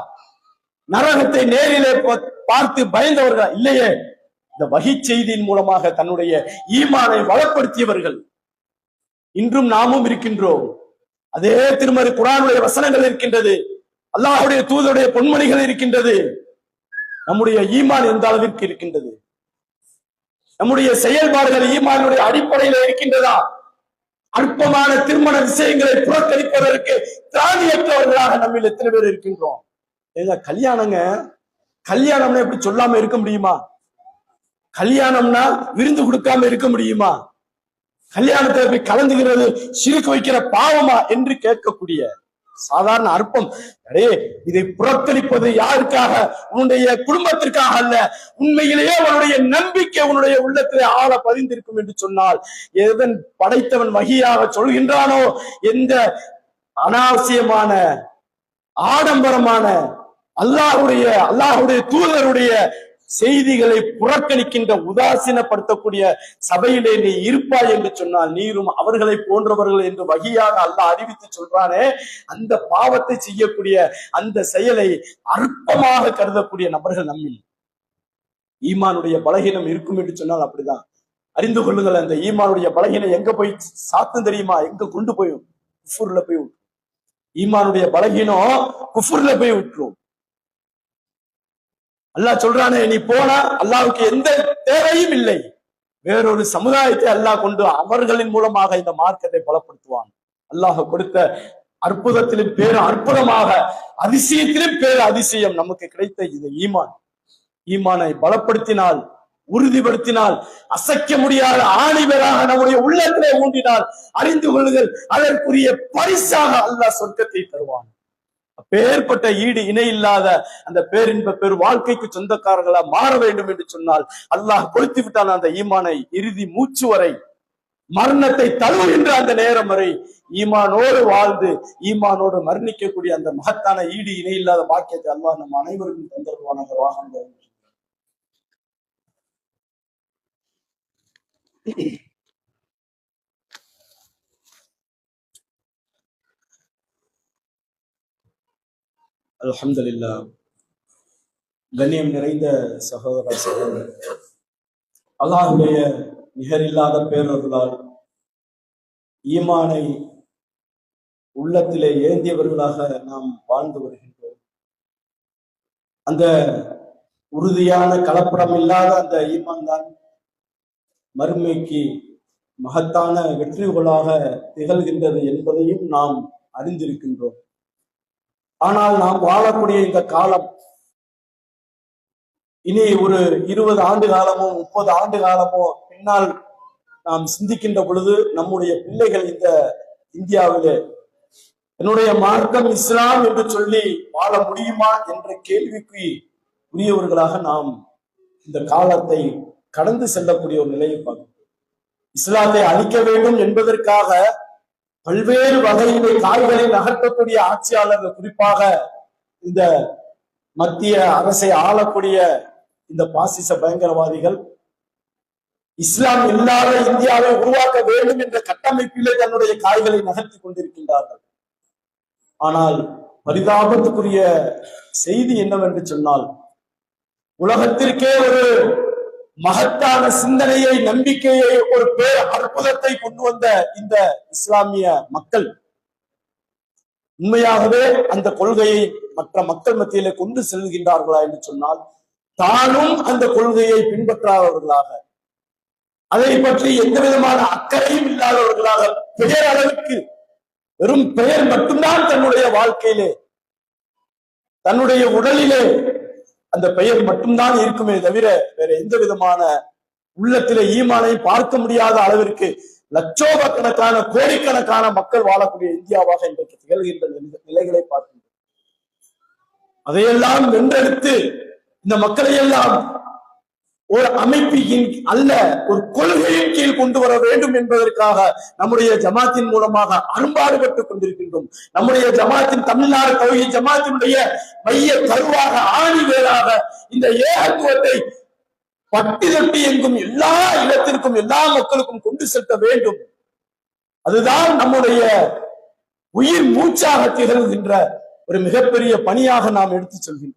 நரகத்தை நேரிலே பார்த்து பயந்தவர்களா? இல்லையே. இந்த வகை செய்தியின் மூலமாக தன்னுடைய ஈமானை வளப்படுத்தியவர்கள் இன்றும் நாமும் இருக்கின்றோம். அதே திருமறை குர்ஆனுடைய வசனங்கள் இருக்கின்றது, அல்லாஹ்வுடைய தூதருடைய பொன்மொழிகள் இருக்கின்றது. நம்முடைய ஈமான் எந்த அளவிற்கு இருக்கின்றது? நம்முடைய செயல்பாடுகள் ஈமானுடைய அடிப்படையில் இருக்கின்றதா? அற்பமான திருமண விஷயங்களை புறக்கணிப்பதற்கு திராணியற்றவர்களாக நம்ம எத்தனை பேர் இருக்கின்றோம்? கல்யாணம்னா எப்படி சொல்லாம இருக்க முடியுமா? கல்யாணம்னா விருந்து கொடுக்காம இருக்க முடியுமா? கல்யாணத்தை போய் கலந்துகிறது சிரிக்க வைக்கிற பாவமா என்று கேட்கக்கூடிய சாதாரண அற்பம். அரே, இதை புறக்கணிப்பது யாருக்காக? உன்னுடைய குடும்பத்திற்காக அல்ல. உண்மையிலேயே அவனுடைய நம்பிக்கை உன்னுடைய உள்ளத்திலே ஆழ பதிந்திருக்கும் என்று சொன்னால், எதன் படைத்தவன் வகியாக சொல்கின்றானோ, எந்த அனாவசியமான ஆடம்பரமான அல்லாஹ்வுடைய தூதருடைய செய்திகளை புறக்கணிக்கின்ற, உதாசீனப்படுத்தக்கூடிய சபையிலே நீ இருப்பாய் என்று சொன்னால், நீரும் அவர்களை போன்றவர்கள் என்று வகியாக அல்லாஹ் அறிவித்து சொல்றானே, அந்த பாவத்தை செய்யக்கூடிய, அந்த செயலை அற்பமாக கருதக்கூடிய நபர்கள் நம்மில் ஈமானுடைய பலகீனம் இருக்கும் என்று சொன்னால் அப்படிதான். அறிந்து கொள்ளுங்கள், அந்த ஈமானுடைய பலகீனம் எங்க போய் சாத்தும் தெரியுமா? எங்க கொண்டு போய் குஃபுர்ல போய் விட்டுரும். ஈமானுடைய பலகீனம் குஃபுர்ல போய் விட்டுரும். அல்லாஹ் சொல்றானே, நீ போனா அல்லாஹ்வுக்கு எந்த தேவையும் இல்லை, வேறொரு சமுதாயத்தை அல்லாஹ் கொண்டு அவர்களின் மூலமாக இந்த மார்க்கத்தை பலப்படுத்துவான். அல்லாஹ் கொடுத்த அற்புதத்திலும் பேரு அற்புதமாக, அதிசயத்திலும் பேரு அதிசயம் நமக்கு கிடைத்த இந்த ஈமானை பலப்படுத்தினால், உறுதிப்படுத்தினால், அசைக்க முடியாத ஆணிவராக நம்முடைய உள்ளத்திலே ஊண்டினால், அறிந்து கொள்ளுங்கள், அதற்குரிய பரிசாக அல்லாஹ் சொர்க்கத்தை தருவான். அப்பேற்பட்ட ஈடு இணை இல்லாத அந்த பேரின்ப பெரு வாழ்க்கைக்கு சொந்தக்காரர்களா மாற வேண்டும் என்று சொன்னால், அல்லாஹ் கொடுத்து விட்டான் அந்த ஈமானை. இறுதி மூச்சு வரை, மரணத்தை தழுவுகின்ற அந்த நேரம் வரை ஈமானோடு வாழ்ந்து ஈமானோடு மரணிக்கக்கூடிய அந்த மகத்தான ஈடு இணை இல்லாத பாக்கியத்தை அல்லாஹ் நம் அனைவருக்கும் தந்தருவானாக. வாங்க. அல்ஹம்துலில்லாஹ். கண்ணியம் நிறைந்த சகோதர சகோதரர், அல்லாஹ்வுடைய நிகரில்லாத பேரர்களால் ஈமானை உள்ளத்திலே ஏந்தியவர்களாக நாம் வாழ்ந்து வருகின்றோம். அந்த உறுதியான கலப்படம் இல்லாத அந்த ஈமான் தான் மறுமைக்கு மகத்தான வெற்றிகளாக திகழ்கின்றது என்பதையும் நாம் அறிந்திருக்கின்றோம். ஆனால் நாம் வாழக்கூடிய இந்த காலம் இனி ஒரு 20 ஆண்டு காலமோ 30 ஆண்டு காலமோ பின்னால் நாம் சிந்திக்கின்ற பொழுது நம்முடைய பிள்ளைகள் இந்த இந்தியாவிலே என்னுடைய மார்க்கம் இஸ்லாம் என்று சொல்லி வாழ முடியுமா என்ற கேள்விக்கு உரியவர்களாக நாம் இந்த காலத்தை கடந்து செல்லக்கூடிய ஒரு நிலையை பார்க்கிறோம். இஸ்லாத்தை அழிக்க வேண்டும் என்பதற்காக பல்வேறு வகையிலே காய்களை நகர்த்தக்கூடிய ஆட்சியாளர்கள், குறிப்பாக இந்த மத்திய அரசை ஆளக்கூடிய இந்த பாசிச பயங்கரவாதிகள் இஸ்லாம் இல்லாத இந்தியாவை உருவாக்க வேண்டும் என்ற கட்டமைப்பிலே தன்னுடைய காய்களை நகர்த்தி கொண்டிருக்கின்றார்கள். ஆனால் பரிதாபத்துக்குரிய செய்தி என்னவென்று சொன்னால், உலகத்திற்கே ஒரு மகத்தான சிந்தனையை, நம்பிக்கையை, ஒரு பேர் அற்புதத்தை கொண்டு வந்த இந்த இஸ்லாமிய மக்கள் உண்மையாகவே அந்த கொள்கையை மற்ற மக்கள் மத்தியிலே கொண்டு செல்கின்றார்களா என்று சொன்னால், தானும் அந்த கொள்கையை பின்பற்றாதவர்களாக, அதை பற்றி எந்த விதமான அக்கறையும் இல்லாதவர்களாக, பெயர் அளவுக்கு வெறும் பெயர் மட்டும்தான் தன்னுடைய வாழ்க்கையிலே, தன்னுடைய உடலிலே அந்த பெயர் மட்டும்தான் இருக்குமே தவிர வேற எந்த விதமான உள்ளத்திலே ஈமானை பார்க்க முடியாத அளவிற்கு லட்சோபக்கணக்கான கோடிக்கணக்கான மக்கள் வாழக்கூடிய இந்தியாவாக இன்றைக்கு திகழ்கின்ற நிலைகளை பார்க்கின்றோம். அதையெல்லாம் வென்றெடுத்து இந்த மக்களை எல்லாம் ஒரு அமைப்பின் அல்ல, ஒரு கொள்கையின் கீழ் கொண்டு வர வேண்டும் என்பதற்காக நம்முடைய ஜமாத்தின் மூலமாக அரும்பாடுபட்டுக் கொண்டிருக்கின்றோம். நம்முடைய ஜமாத்தின், தமிழ்நாடு தௌஹீத் ஜமாத்தினுடைய மைய கருவாக, ஆணி வேராக இந்த ஏகத்துவத்தை பட்டி தொட்டி எங்கும் எல்லா இடத்திற்கும் எல்லா மக்களுக்கும் கொண்டு செல்ல வேண்டும். அதுதான் நம்முடைய உயிர் மூச்சாக திகழ்கின்ற ஒரு மிகப்பெரிய பணியாக நாம் எடுத்துச் செல்கின்றோம்.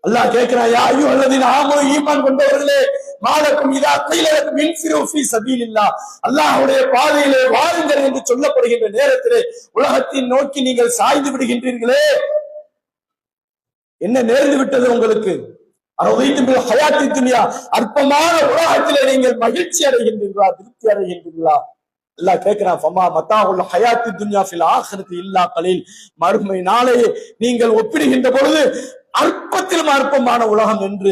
அல்லாஹ் கேட்கிறான், யா அய்யுஹல்லதீன ஆமனூ, ஈமான் கொண்டவர்களே, மாலக்கும் இதா கீல லக்கும் இன்ஃபிரு ஃபீ சபீலில்லாஹ், அல்லாஹ்வுடைய பாதையிலே வாருங்கள் என்று சொல்லப்படுகின்ற நேரத்திலே உலகத்தின் நோக்கி நீங்கள் சாய்ந்து விடுகின்றீர்களே, என்ன நேர்ந்து விட்டது உங்களுக்கு? அரவைத்தும் பில் ஹயாத்தி துன்யா, அற்பமான உலகத்திலே நீங்கள் மகிழ்ச்சி அடைகின்றீர்களா, திருப்தி அடைகின்றீர்களா? அல்லாஹ் கேட்கிறான், ஃபமா மத்தாஉல் ஹயாத்தி துன்யா ஃபில் ஆখিরাতি இல்லா கலீல், மறுமை நாளை நீங்கள் ஒப்பிடுகின்ற பொழுது அற்பத்திலும் அற்பமான உலகம் என்று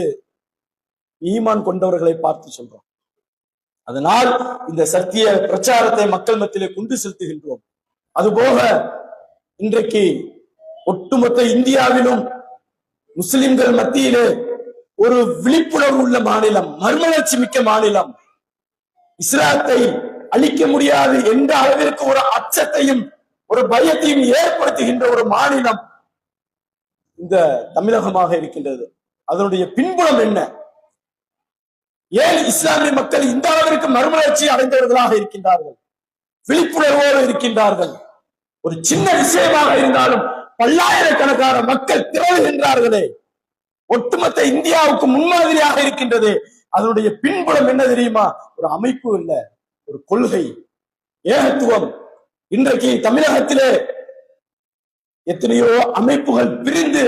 ஈமான் கொண்டவர்களை பார்த்து சொல்றோம். அதனால் இந்த சத்திய பிரச்சாரத்தை மக்கள் மத்தியிலே கொண்டு செலுத்துகின்றோம். அதுபோக இன்றைக்கு ஒட்டுமொத்த இந்தியாவிலும் முஸ்லிம்கள் மத்தியிலே ஒரு விழிப்புணர்வு உள்ள மாநிலம், மறுமலர்ச்சி மிக்க மாநிலம், இஸ்லாத்தை அழிக்க முடியாது என்ற அளவிற்கு ஒரு அச்சத்தையும் ஒரு பயத்தையும் ஏற்படுத்துகின்ற ஒரு மாநிலம் இந்த தமிழகமாக இருக்கின்றது. அதனுடைய பின்புலம் என்ன? ஏன் இஸ்லாமிய மக்கள் இந்த அளவிற்கு மறுமலர்ச்சி அடைந்தவர்களாக இருக்கின்றார்கள், விழிப்புணர்வோடு இருக்கின்றார்கள்? ஒரு சின்ன விஷயமாக இருந்தாலும் பல்லாயிரக்கணக்கான மக்கள் திரளுகின்றார்களே, ஒட்டுமொத்த இந்தியாவுக்கு முன்மாதிரியாக இருக்கின்றது. அதனுடைய பின்புலம் என்ன தெரியுமா? ஒரு அமைப்பு இல்ல, ஒரு கொள்கை, ஏகத்துவம். இன்றைக்கு தமிழகத்திலே எத்தனையோ அமைப்புகள் பிரிந்து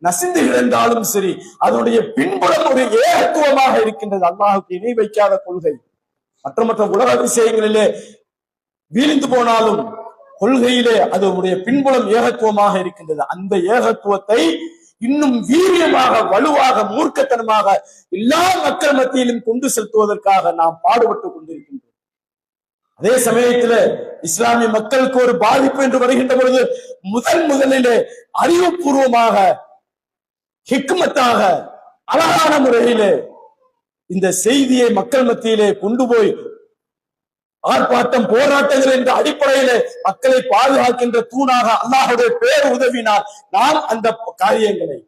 நசிந்து கிடந்தாலும் சரி, அதனுடைய பின்புலம் ஒரு ஏகத்துவமாக இருக்கின்றது. அல்லாஹ்வுக்கு இணை வைக்காத கொள்கை. மற்ற உலக விஷயங்களிலே வீழ்ந்து போனாலும் கொள்கையிலே அதனுடைய பின்புலம் ஏகத்துவமாக இருக்கின்றது. அந்த ஏகத்துவத்தை இன்னும் வீரியமாக, வலுவாக, மூர்க்கத்தனமாக எல்லா மக்கள் மத்தியிலும் கொண்டு செலுத்துவதற்காக நாம் பாடுபட்டுக் கொண்டிருக்கின்றோம். அதே சமயத்தில் இஸ்லாமிய மக்களுக்கு ஒரு பாதிப்பு என்று வருகின்ற பொழுது முதலிலே அறிவுபூர்வமாக, ஹிக்மத்தாக, அழகான முறையிலே இந்த செய்தியை மக்கள் மத்தியிலே கொண்டு போய் ஆர்ப்பாட்டம், போராட்டங்கள் என்ற அடிப்படையிலே மக்களை பாதுகாக்கின்ற தூணாக அல்லாஹ்வுடைய பேர் உதவினால் நாம் அந்த காரியங்களை,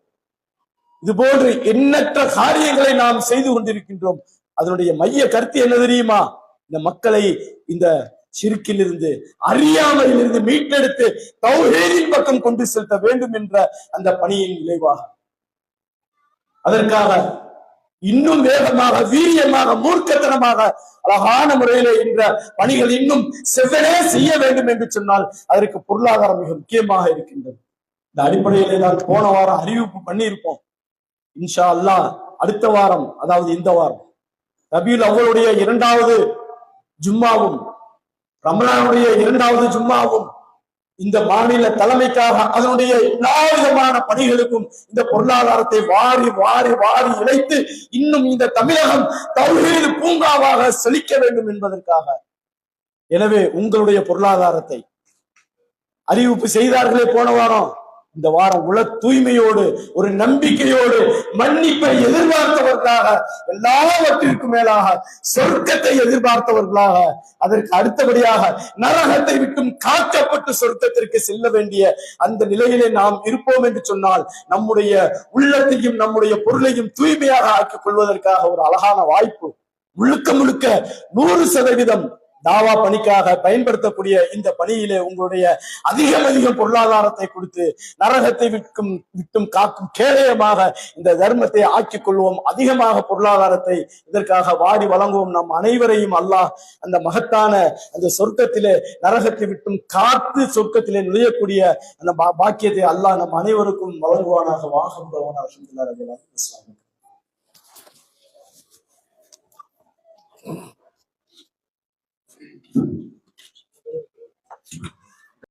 இது போன்று எண்ணற்ற காரியங்களை நாம் செய்து கொண்டிருக்கின்றோம். அதனுடைய மைய கருத்து என்ன தெரியுமா? இந்த மக்களை இந்த ஷிர்கிலிருந்து, அறியாமையிலிருந்து மீட்டெடுத்து தௌஹீதின் பக்கம் கொண்டு செலுத்த வேண்டும் என்ற அந்த பணியின் விளைவாக, அதற்காக இன்னும் வேகமாக, வீரியமாக, மூர்க்கத்தனமாக, அழகான முறையில இந்த பணிகள் இன்னும் செவ்வனே செய்ய வேண்டும் என்று சொன்னால் அதற்கு பொருளாதாரம் மிக முக்கியமாக இருக்கின்றது. இந்த அடிப்படையிலே தான் போன வாரம் அறிவிப்பு பண்ணியிருப்போம். இன்ஷா அல்லாஹ் அடுத்த வாரம், அதாவது இந்த வாரம் ரபியுல் அவ்வளுடைய 2வது ஜும்மாவும் ரமலானுடைய 2வது ஜும்மாவும் இந்த மாநில தலைமைக்காக அதனுடைய எல்லா விதமான பணிகளுக்கும் இந்த பொருளாதாரத்தை வாரி வாரி வாரி இழைத்து இன்னும் இந்த தமிழகம் தௌஹீத் பூங்காவாக செழிக்க வேண்டும் என்பதற்காக. எனவே உங்களுடைய பொருளாதாரத்தை அறிவிப்பு செய்தார்களே போன வாரம், இந்த வாரம் உள தூய்மையோடு, ஒரு நம்பிக்கையோடு, மன்னிப்பை எதிர்பார்த்தவர்களாக, எல்லாவற்றிற்கும் மேலாக சொர்க்கத்தை எதிர்பார்த்தவர்களாக, அதற்கு அடுத்தபடியாக நரகத்தை விட்டும் காக்கப்பட்டு சொர்க்கத்திற்கு செல்ல வேண்டிய அந்த நிலையிலே நாம் இருப்போம் என்று சொன்னால் நம்முடைய உள்ளத்தையும் நம்முடைய பொருளையும் தூய்மையாக ஆக்கிக் கொள்வதற்காக ஒரு அழகான வாய்ப்பு. முழுக்க முழுக்க 100% தாவா பணிக்காக பயன்படுத்தக்கூடிய இந்த பணியிலே உங்களுடைய அதிகம் பொருளாதாரத்தை கொடுத்து நரகத்தை விட்டும் காக்கும் கேடயமாக இந்த தர்மத்தை ஆக்கிக் கொள்வோம். அதிகமாக பொருளாதாரத்தை இதற்காக வாடி வழங்குவோம். நம் அனைவரையும் அல்லாஹ் அந்த மகத்தான அந்த சொர்க்கத்திலே நரகத்தை விட்டும் காத்து சொர்க்கத்திலே நுழையக்கூடிய அந்த பாக்கியத்தை அல்லாஹ் நம் அனைவருக்கும் வழங்குவானாக. வாகம்